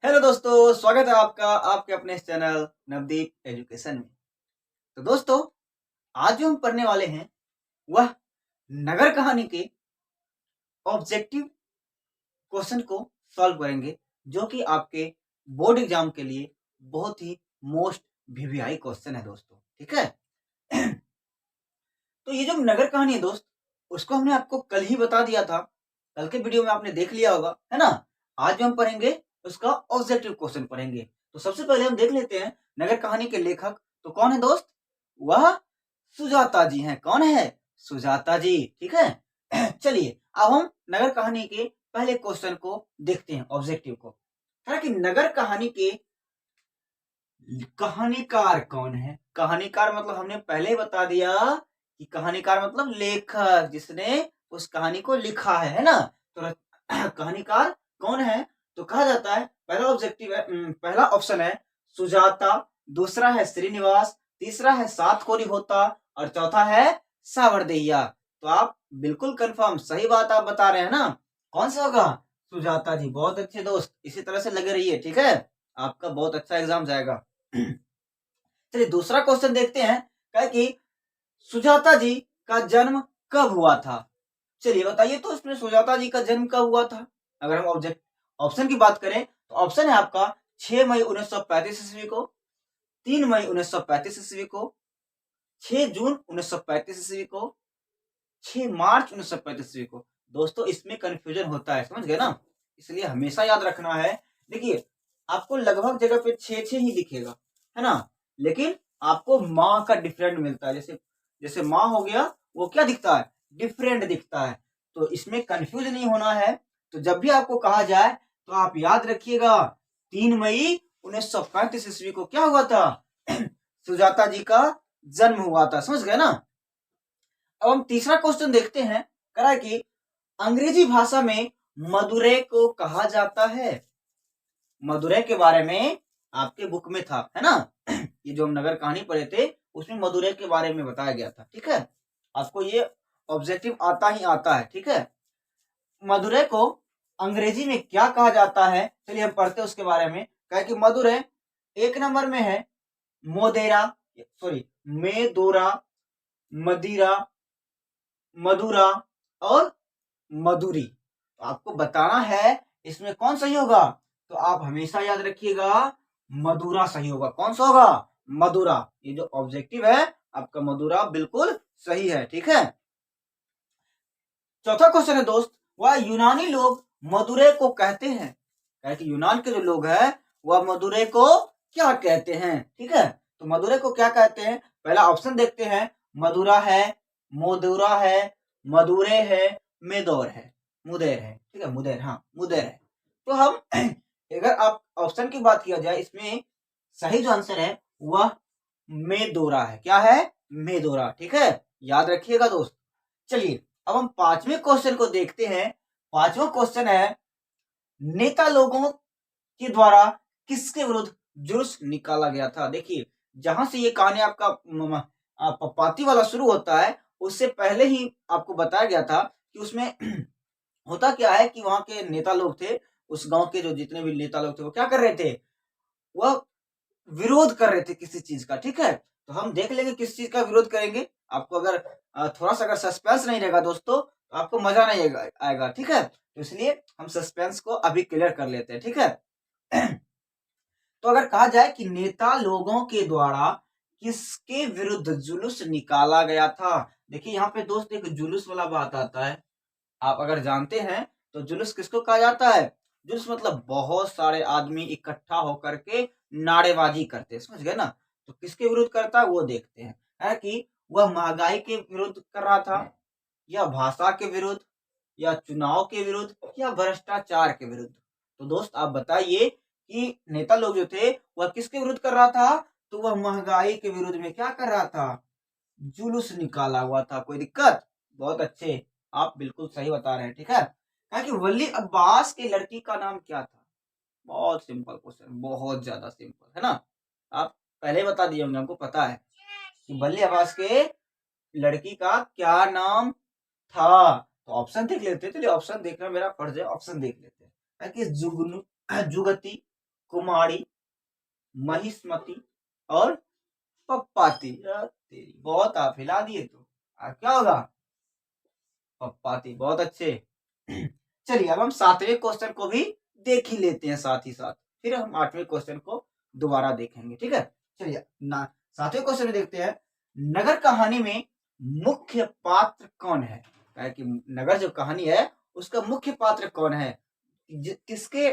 Hello दोस्तों, स्वागत है आपका आपके अपने इस चैनल नवदीप एजुकेशन में। तो दोस्तों, आज जो हम पढ़ने वाले हैं वह नगर कहानी के ऑब्जेक्टिव क्वेश्चन को सॉल्व करेंगे, जो कि आपके बोर्ड एग्जाम के लिए बहुत ही मोस्ट वीवीआई क्वेश्चन है दोस्तों। ठीक है। तो ये जो नगर कहानी है दोस्त, उसको हमने आपको कल ही बता दिया था। कल के वीडियो में आपने देख लिया होगा, है ना। आज जो हम पढ़ेंगे उसका ऑब्जेक्टिव क्वेश्चन पढ़ेंगे। तो सबसे पहले हम देख लेते हैं नगर कहानी के लेखक तो कौन है दोस्त। वह सुजाता जी हैं। कौन है? सुजाता जी। ठीक है। चलिए अब हम नगर कहानी के पहले क्वेश्चन को देखते हैं, ऑब्जेक्टिव को। कि नगर कहानी के कहानीकार कौन है। कहानीकार मतलब हमने पहले ही बता दिया कि कहानीकार मतलब लेखक, जिसने उस कहानी को लिखा है ना। तो कहानीकार कौन है? तो कहा जाता है पहला ऑब्जेक्टिव है, पहला ऑप्शन है सुजाता, दूसरा है श्रीनिवास, तीसरा है सात कोरी होता और चौथा है सावरदेहिया। तो आप बिल्कुल कंफर्म सही बात आप बता रहे हैं ना। कौन सा होगा? सुजाता जी। बहुत अच्छे दोस्त, इसी तरह से लगे रहिए। ठीक है, आपका बहुत अच्छा एग्जाम जाएगा। चलिए दूसरा क्वेश्चन देखते हैं। क्या कि सुजाता जी का जन्म कब हुआ था? चलिए बताइए तो इसमें सुजाता जी का जन्म कब हुआ था। अगर हम ऑब्जेक्ट ऑप्शन की बात करें तो ऑप्शन है आपका 6 मई 1935 ईस्वी को, 3 मई 1935 ईस्वी को, 6 जून 1935 ईस्वी को, 6 मार्च 1935 ईस्वी को। दोस्तों इसमें कंफ्यूजन होता है, समझ गए ना। इसलिए हमेशा याद रखना है। देखिए आपको लगभग जगह पे 6 ही दिखेगा, है ना। लेकिन आपको माह का डिफरेंट मिलता है। जैसे जैसे माह हो गया, वो क्या दिखता है? डिफरेंट दिखता है। तो इसमें कंफ्यूज नहीं होना है। तो जब भी आपको कहा जाए तो आप याद रखिएगा 3 मई 1935 ईस्वी को क्या हुआ था? सुजाता जी का जन्म हुआ था। समझ गए ना। अब हम तीसरा क्वेश्चन देखते हैं। करा कि अंग्रेजी भाषा में मदुरै को कहा जाता है। मदुरै के बारे में आपके बुक में था, है ना। ये जो हम नगर कहानी पढ़े थे उसमें मदुरै के बारे में बताया गया था। ठीक है, आपको ये ऑब्जेक्टिव आता ही आता है। ठीक है, मदुरै को अंग्रेजी में क्या कहा जाता है? चलिए हम पढ़ते हैं उसके बारे में। क्या कि मदुरै एक नंबर में है मोदेरा, सॉरी मेदोरा, मदिरा, मधुरा और मधुरी। तो आपको बताना है इसमें कौन सही होगा। तो आप हमेशा याद रखिएगा मधुरा सही होगा। कौन सा होगा? मधुरा। ये जो ऑब्जेक्टिव है आपका मधुरा बिल्कुल सही है। ठीक है। चौथा क्वेश्चन है दोस्त, वह यूनानी लोग मदुरै को कहते हैं। कि यूनान के जो लोग हैं वह मदुरै को क्या कहते हैं। ठीक है, तो मदुरै को क्या कहते हैं? पहला ऑप्शन देखते हैं। मधुरा है, मोदुरा है, मदुरे है, मेदौर है, मुदेर है। ठीक है, मुदेर, हाँ मुदेर है। तो हम अगर आप ऑप्शन की बात किया जाए, इसमें सही जो आंसर है वह मेदोरा है। क्या है? मेदोरा। ठीक है, याद रखिएगा दोस्त। चलिए अब हम पांचवें क्वेश्चन को देखते हैं। पांचवा क्वेश्चन है नेता लोगों के द्वारा किसके विरुद्ध जुलूस निकाला गया था। देखिए जहां से ये कहानी आपका पाती वाला शुरू होता है, उससे पहले ही आपको बताया गया था कि उसमें होता क्या है कि वहां के नेता लोग थे, उस गांव के जो जितने भी नेता लोग थे वो क्या कर रहे थे? वह विरोध कर रहे थे किसी चीज का। ठीक है, तो हम देख लेंगे किस चीज का विरोध करेंगे। आपको अगर थोड़ा सा अगर सस्पेंस नहीं रहेगा दोस्तों तो आपको मजा नहीं आएगा। ठीक है, तो इसलिए हम सस्पेंस को अभी क्लियर कर लेते हैं। ठीक है। तो अगर कहा जाए कि नेता लोगों के द्वारा किसके विरुद्ध जुलूस निकाला गया था। देखिए यहाँ पे दोस्त एक जुलूस वाला बात आता है। आप अगर जानते हैं तो जुलूस किसको कहा जाता है? जुलूस मतलब बहुत सारे आदमी इकट्ठा होकर के नारेबाजी करते हैं। समझ गए ना। तो किसके विरुद्ध करता है वो देखते हैं। है कि वह महंगाई के विरुद्ध कर रहा था, या भाषा के विरुद्ध, या चुनाव के विरुद्ध, या भ्रष्टाचार के विरुद्ध। तो दोस्त आप बताइए कि नेता लोग जो थे वह किसके विरुद्ध कर रहा था? तो वह महंगाई के विरुद्ध में क्या कर रहा था? जुलूस निकाला हुआ था। कोई दिक्कत? बहुत अच्छे, आप बिल्कुल सही बता रहे हैं। ठीक है, कहा कि वली अब्बास की लड़की का नाम क्या था? बहुत सिंपल क्वेश्चन, बहुत ज्यादा सिंपल, है ना। आप पहले बता दिए होंगे, हमको पता है कि वली अब्बास के लड़की का क्या नाम था। तो ऑप्शन देख लेते हैं। चलिए ऑप्शन देखना मेरा फर्ज है, ऑप्शन देख लेते हैं। कि जुगनू, जुगती, कुमारी, महिष्मति और पप्पाती। तेरी बहुत आप हिला दिए तो क्या होगा? पप्पाती। बहुत अच्छे। चलिए अब हम 7वें क्वेश्चन को भी देख ही लेते हैं साथ ही साथ, फिर हम 8वें क्वेश्चन को दोबारा देखेंगे। ठीक है, चलिए ना 7वें क्वेश्चन में देखते हैं, नगर कहानी में मुख्य पात्र कौन है? कि नगर जो कहानी है उसका मुख्य पात्र कौन है, किसके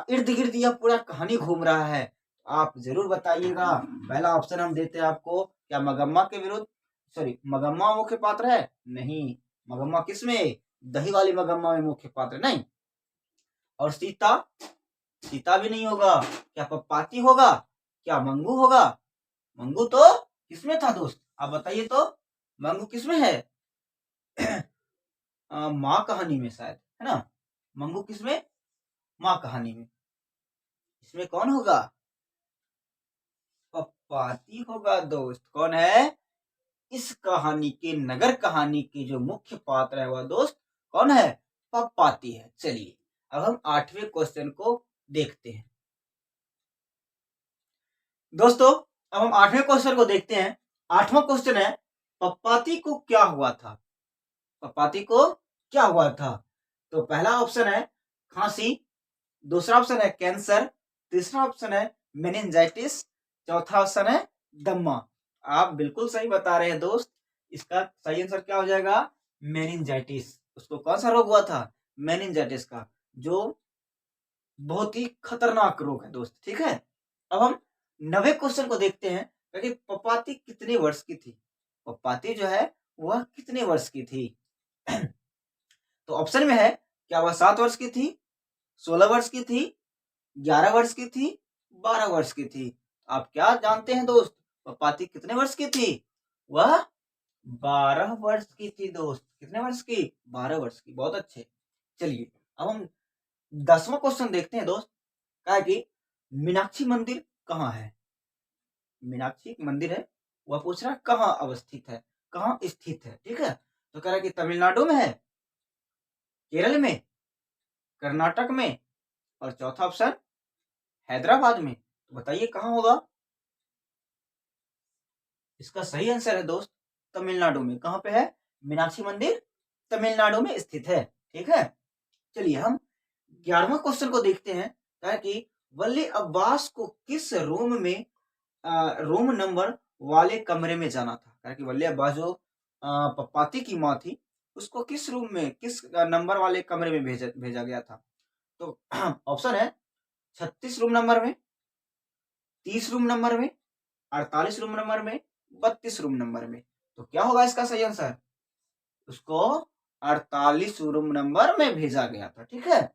इर्द गिर्द यह पूरा कहानी घूम रहा है? आप जरूर बताइएगा। पहला ऑप्शन हम देते हैं आपको, क्या मगम्मा के विरुद्ध, सॉरी मगम्मा मुख्य पात्र है? नहीं, मगम्मा किसमें? दही वाली मगम्मा में मुख्य पात्र नहीं। और सीता, सीता भी नहीं होगा। क्या पप्पाती होगा? क्या मंगू होगा? मंगू तो किसमें था दोस्त, आप बताइए तो, मंगू किसमें है? माँ कहानी में शायद, है ना? मंगू किसमें? माँ कहानी में। इसमें कौन होगा? पप्पाती होगा दोस्त। कौन है? इस कहानी के, नगर कहानी के जो मुख्य पात्र है वह दोस्त कौन है? पप्पाती है। चलिए अब हम 8वें क्वेश्चन को देखते हैं दोस्तों। अब हम 8वें क्वेश्चन को देखते हैं। 8वां क्वेश्चन है, पप्पाती को क्या हुआ था? पप्पाती को क्या हुआ था? तो पहला ऑप्शन है खांसी, दूसरा ऑप्शन है कैंसर, तीसरा ऑप्शन है मेनिंजाइटिस, चौथा ऑप्शन है दम्मा। आप बिल्कुल सही बता रहे हैं दोस्त। इसका सही आंसर क्या हो जाएगा? मेनिंजाइटिस। उसको कौन सा रोग हुआ था? मेनिंजाइटिस का, जो बहुत ही खतरनाक रोग है दोस्त। ठीक है, अब हम 9वें क्वेश्चन को देखते हैं कि पप्पाती कितने वर्ष की थी? पप्पाती जो है वह कितने वर्ष की थी? तो ऑप्शन में है, क्या वह 7 वर्ष की थी, 16 वर्ष की थी, 11 वर्ष की थी, 12 वर्ष की थी? आप क्या जानते हैं दोस्त, पप्पाती कितने वर्ष की थी? वह 12 वर्ष की थी दोस्त। कितने वर्ष की? 12 वर्ष की। बहुत अच्छे। चलिए अब हम 10वां क्वेश्चन देखते हैं दोस्त। कहा कि मीनाक्षी मंदिर कहाँ है? मीनाक्षी मंदिर है, वह पूछ रहा है कहाँ अवस्थित है, कहाँ स्थित है। ठीक है, तो कह रहा है कि तमिलनाडु में है, केरल में, कर्नाटक में, और चौथा ऑप्शन हैदराबाद में। तो बताइए कहाँ होगा? इसका सही आंसर है दोस्त तमिलनाडु में। कहाँ पे है? मीनाक्षी मंदिर तमिलनाडु में स्थित है। ठीक है, चलिए हम 11वां क्वेश्चन को देखते हैं। कहा कि वली अब्बास को किस रूम में, रूम नंबर वाले कमरे में जाना था? कहा कि वली अब्बास जो पप्पाती की माँ थी, उसको किस रूम में, किस नंबर वाले कमरे में भेजा गया था? तो ऑप्शन है 36 रूम नंबर में, 30 रूम नंबर में, 48 रूम नंबर में, 32 रूम नंबर में। तो क्या होगा इसका सही आंसर? उसको 48 रूम नंबर में भेजा गया था। ठीक है,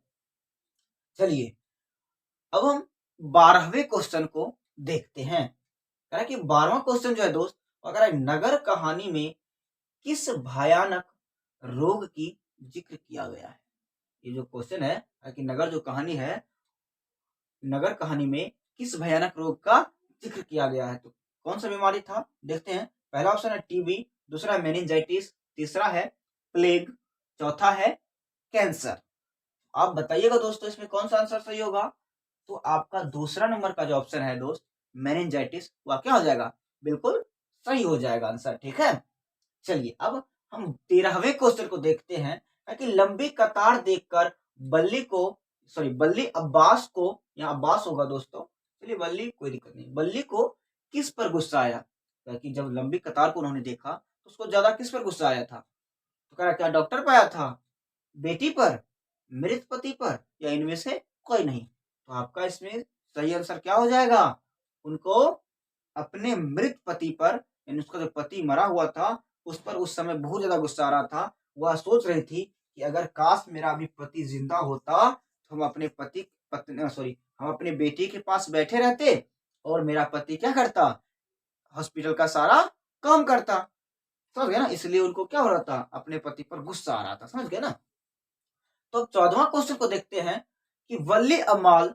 चलिए अब हम 12वें क्वेश्चन को देखते हैं। कि 12वां क्वेश्चन जो है दोस्त, अगर नगर कहानी में किस भयानक रोग की जिक्र किया गया है? ये जो क्वेश्चन है कि नगर जो कहानी है, नगर कहानी में किस भयानक रोग का जिक्र किया गया है? तो कौन सा बीमारी था? देखते हैं। पहला ऑप्शन है टीबी, दूसरा है मेनिंजाइटिस, तीसरा है प्लेग, चौथा है कैंसर। आप बताइएगा दोस्तों इसमें कौन सा आंसर सही होगा? तो आपका दूसरा नंबर का जो ऑप्शन है दोस्त, मेनिंजाइटिस, वह क्या हो जाएगा? बिल्कुल सही हो जाएगा आंसर। ठीक है, चलिए अब हम 13वें क्वेश्चन को देखते हैं। कि लंबी कतार देखकर बल्ली को, सॉरी बल्ली अब्बास को, यहाँ अब्बास होगा दोस्तों, चलिए बल्ली कोई दिक्कत नहीं, बल्ली को किस पर गुस्सा आया? कि जब लंबी कतार को उन्होंने देखा तो उसको ज्यादा किस पर गुस्सा आया था? तो कह रहा क्या डॉक्टर पर आया था, बेटी पर, मृत पति पर, या इनमें से कोई नहीं? तो आपका इसमें सही आंसर क्या हो जाएगा? उनको अपने मृत पति पर, यानी उसका जो पति मरा हुआ था उस पर उस समय बहुत ज्यादा गुस्सा आ रहा था। वह सोच रही थी कि अगर काश मेरा अभी पति जिंदा होता तो हम अपने पति, पत्नी, सॉरी हम अपने बेटी के पास बैठे रहते और मेरा पति क्या करता, हॉस्पिटल का सारा काम करता। समझ गए ना? इसलिए उनको क्या हो रहा था, अपने पति पर गुस्सा आ रहा था। समझ गए ना? तो 14वां क्वेश्चन को देखते हैं कि वल्ली अमाल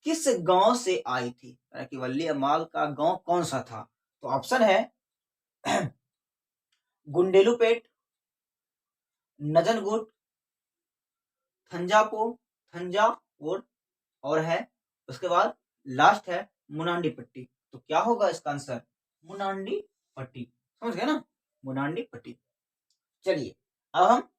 किस गांव से आई थी? कि वल्ली अमाल का गांव कौन सा था? तो ऑप्शन है गुंडेलुपेट, नजनगुट, थंजावुर, और है उसके बाद लास्ट है मुनांडी पट्टी। तो क्या होगा इसका आंसर? मुनांडी पट्टी। समझ गए ना, मुनांडी पट्टी। चलिए अब हम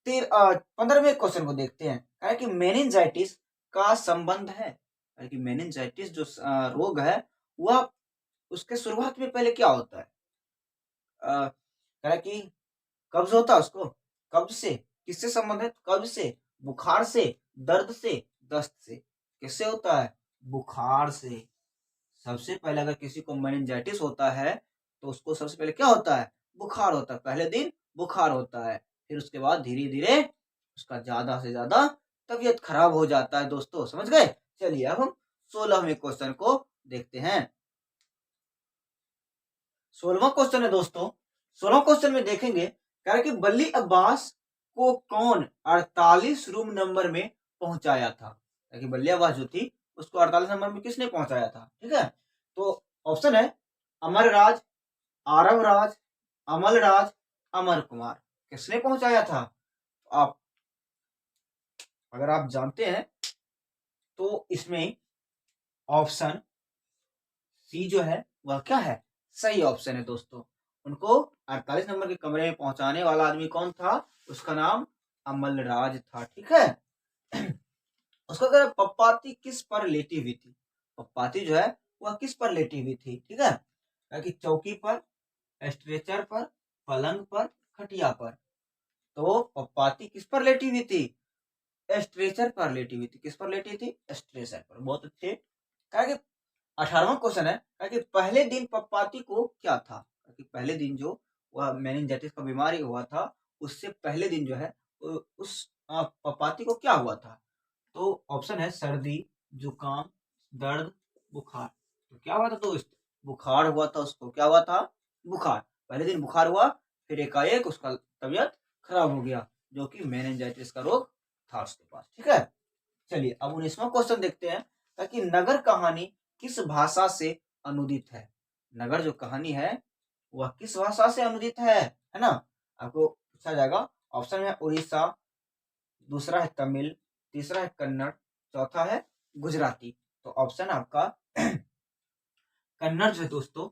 15वें क्वेश्चन को देखते हैं। कहा कि मेनिंजाइटिस का संबंध है, कि मेनिंजाइटिस जो रोग है वह उसके शुरुआत में पहले क्या होता है? कहा कि कब्ज होता है उसको, कब्ज से, किससे संबंधित? कब्ज से, बुखार से, दर्द से, दस्त से। किससे होता है? बुखार से। सबसे पहले अगर किसी को मेनिंजाइटिस होता है तो उसको सबसे पहले क्या होता है? बुखार होता है। पहले दिन बुखार होता है, फिर उसके बाद धीरे धीरे उसका ज्यादा से ज्यादा तबीयत खराब हो जाता है। दोस्तों समझ गए? चलिए अब हम 16वें क्वेश्चन को देखते हैं। 16वां क्वेश्चन है दोस्तों। 16वां क्वेश्चन में देखेंगे कह रहे कि बल्ली अब्बास को कौन 48 रूम नंबर में पहुंचाया था? कि बल्ली अब्बास जो थी उसको 48 नंबर में किसने पहुंचाया था? ठीक है, तो ऑप्शन है अमर राज, आरव राज, अमल राज, अमर कुमार। किसने पहुंचाया था? आप अगर आप जानते हैं तो इसमें ऑप्शन सी जो है वह क्या है? सही ऑप्शन है दोस्तों। उनको 48 नंबर के कमरे में पहुंचाने वाला आदमी कौन था? उसका नाम अमल राज था। ठीक है उसको अगर पप्पाती किस पर लेटी हुई थी? पप्पाती जो है वह किस पर लेटी हुई थी? ठीक है कि चौकी पर, स्ट्रेचर पर, पलंग पर, खटिया पर। तो पप्पाती किस पर लेटी हुई थी? स्ट्रेचर पर लेटी हुई थी। किस पर लेटी थी? स्ट्रेचर पर। बहुत अच्छे। कहा कि 18वां क्वेश्चन है कि पहले दिन पप्पाती को क्या था? कि पहले दिन जो वह मेनिंजाइटिस का बीमारी हुआ था उससे पहले दिन जो है उस पप्पाती को क्या हुआ था? तो ऑप्शन है सर्दी, जुकाम, दर्द, बुखार। तो क्या हुआ था दोस्त? बुखार हुआ था उसको। क्या हुआ था? बुखार। पहले दिन बुखार हुआ, फिर एकाएक उसका तबीयत खराब हो गया, जो कि मेनिंजाइटिस का रोग था उसके पास। ठीक है, चलिए अब 19वां क्वेश्चन देखते हैं। ताकि नगर कहानी किस भाषा से अनुदित है? नगर जो कहानी है वह किस भाषा से अनुदित है ना? आपको पूछा जाएगा। ऑप्शन है उड़ीसा, दूसरा है तमिल, तीसरा है कन्नड़, चौथा है गुजराती। तो ऑप्शन आपका कन्नड़ जो है दोस्तों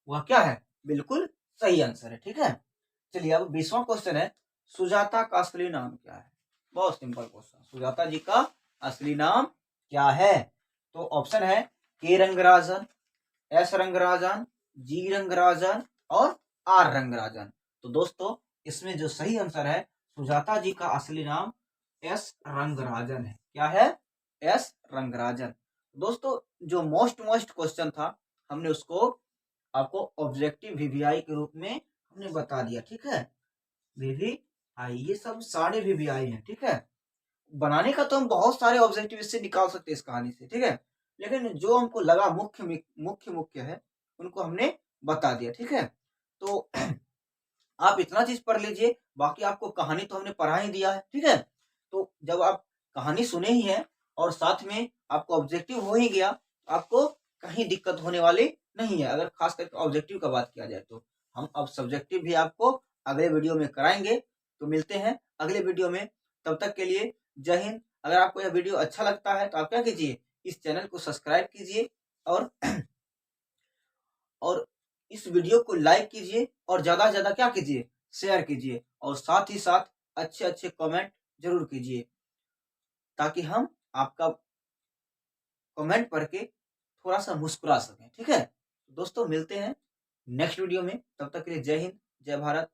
वह क्या है? बिल्कुल सही आंसर है। ठीक है, चलिए अब 20वां क्वेश्चन है। सुजाता का असली नाम क्या है? बहुत सिंपल क्वेश्चन। सुजाता जी का असली नाम क्या है? तो ऑप्शन है के रंगराजन, एस रंगराजन, जी रंगराजन और आर रंगराजन। तो दोस्तों इसमें जो सही आंसर है सुजाता जी का असली नाम एस रंगराजन है। क्या है? एस रंगराजन। दोस्तों जो मोस्ट क्वेश्चन था हमने उसको आपको ऑब्जेक्टिव वीवीआई के रूप में हमने बता दिया। ठीक है, वीवीआई ये सब सारे वीवीआई हैं। ठीक है, बनाने का तो हम बहुत सारे ऑब्जेक्टिव इससे निकाल सकते हैं इस कहानी से। ठीक है, लेकिन जो हमको लगा मुख्य है उनको हमने बता दिया। ठीक है, तो आप इतना चीज पढ़ लीजिए, बाकी आपको कहानी तो हमने पढ़ा ही दिया है। ठीक है, तो जब आप कहानी सुने ही है और साथ में आपको ऑब्जेक्टिव हो ही गया, आपको कहीं दिक्कत होने वाली नहीं है। अगर खास करके ऑब्जेक्टिव का बात किया जाए तो हम अब सब्जेक्टिव भी आपको अगले वीडियो में कराएंगे। तो मिलते हैं अगले वीडियो में, तब तक के लिए जय हिंद। अगर आपको यह वीडियो अच्छा लगता है तो आप क्या कीजिए, इस चैनल को सब्सक्राइब कीजिए और और इस वीडियो को लाइक कीजिए और ज्यादा से ज्यादा क्या कीजिए, शेयर कीजिए और साथ ही साथ अच्छे अच्छे कमेंट जरूर कीजिए, ताकि हम आपका कमेंट पढ़ के थोड़ा सा मुस्कुरा सकें। ठीक है दोस्तों, मिलते हैं नेक्स्ट वीडियो में, तब तक के लिए जय हिंद, जय भारत।